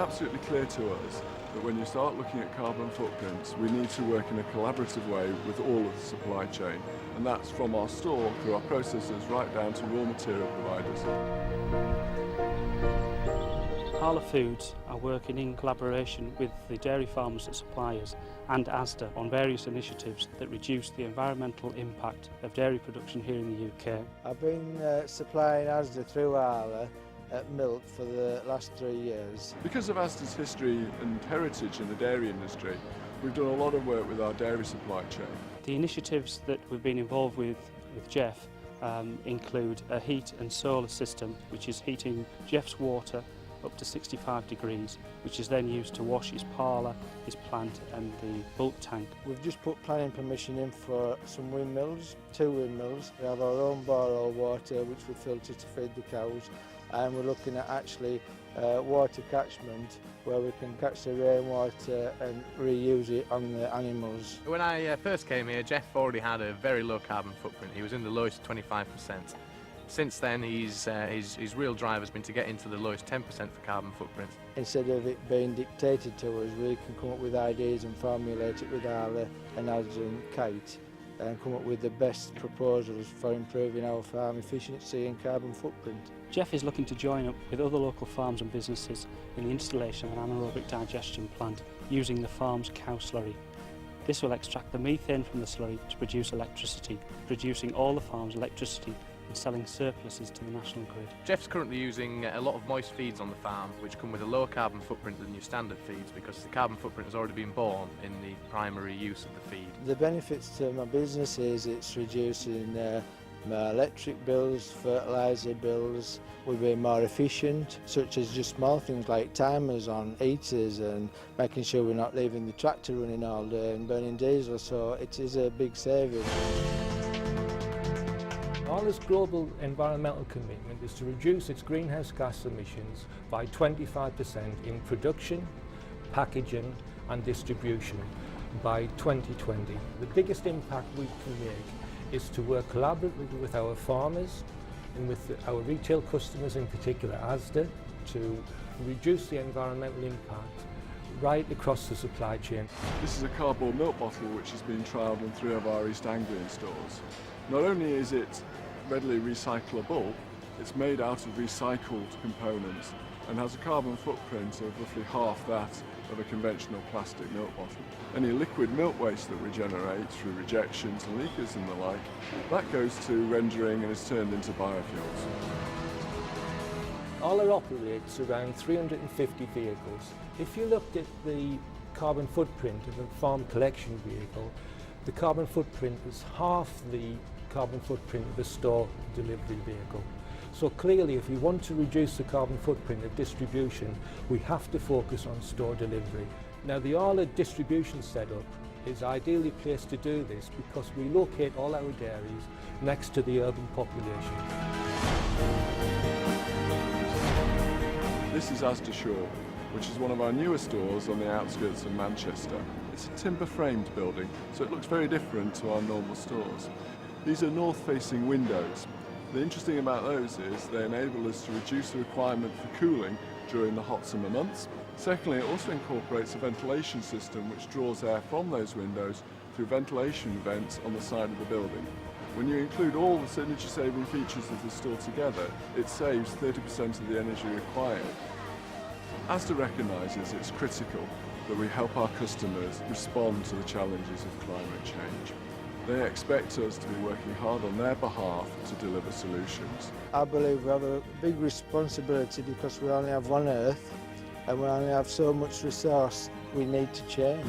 absolutely clear to us that when you start looking at carbon footprints, we need to work in a collaborative way with all of the supply chain, and that's from our store through our processors right down to raw material providers. Arla Foods are working in collaboration with the dairy farmers and suppliers and Asda on various initiatives that reduce the environmental impact of dairy production here in the UK. I've been supplying Asda through Arla milk for the last 3 years. Because of Asda's history and heritage in the dairy industry, we've done a lot of work with our dairy supply chain. The initiatives that we've been involved with Geoff include a heat and solar system which is heating Geoff's water up to 65 degrees, which is then used to wash his parlour, his plant and the bulk tank. We've just put planning permission in for some windmills, 2 windmills. We have our own borehole water which we filter to feed the cows, and we're looking at actually water catchment where we can catch the rainwater and reuse it on the animals. When I first came here, Geoff already had a very low carbon footprint. He was in the lowest 25%. Since then, his real drive has been to get into the lowest 10% for carbon footprint. Instead of it being dictated to us, we can come up with ideas and formulate it with Arla and Asda and Kite and come up with the best proposals for improving our farm efficiency and carbon footprint. Geoff is looking to join up with other local farms and businesses in the installation of an anaerobic digestion plant using the farm's cow slurry. This will extract the methane from the slurry to produce electricity, producing all the farm's electricity and selling surpluses to the national grid. Geoff's currently using a lot of moist feeds on the farm which come with a lower carbon footprint than your standard feeds because the carbon footprint has already been borne in the primary use of the feed. The benefits to my business is it's reducing my electric bills, fertiliser bills. We're being more efficient, such as just small things like timers on heaters and making sure we're not leaving the tractor running all day and burning diesel, so it is a big saving. Arla's global environmental commitment is to reduce its greenhouse gas emissions by 25% in production, packaging and distribution by 2020. The biggest impact we can make is to work collaboratively with our farmers and with our retail customers, in particular Asda, to reduce the environmental impact right across the supply chain. This is a cardboard milk bottle which has been trialled in 3 of our East Anglian stores. Not only is it readily recyclable, it's made out of recycled components and has a carbon footprint of roughly half that of a conventional plastic milk bottle. Any liquid milk waste that we generate through rejections and leakers and the like, that goes to rendering and is turned into biofuels. Arla operates around 350 vehicles. If you looked at the carbon footprint of a farm collection vehicle, the carbon footprint is half the carbon footprint of a store delivery vehicle. So clearly, if we want to reduce the carbon footprint of distribution, we have to focus on store delivery. Now, the Arla distribution setup is ideally placed to do this because we locate all our dairies next to the urban population. This is Asda Shaw, which is one of our newer stores on the outskirts of Manchester. It's a timber-framed building, so it looks very different to our normal stores. These are north-facing windows. The interesting about those is they enable us to reduce the requirement for cooling during the hot summer months. Secondly, it also incorporates a ventilation system which draws air from those windows through ventilation vents on the side of the building. When you include all the energy-saving features of the store together, it saves 30% of the energy required. Asda recognises it's critical that we help our customers respond to the challenges of climate change. They expect us to be working hard on their behalf to deliver solutions. I believe we have a big responsibility because we only have one Earth and we only have so much resource we need to change.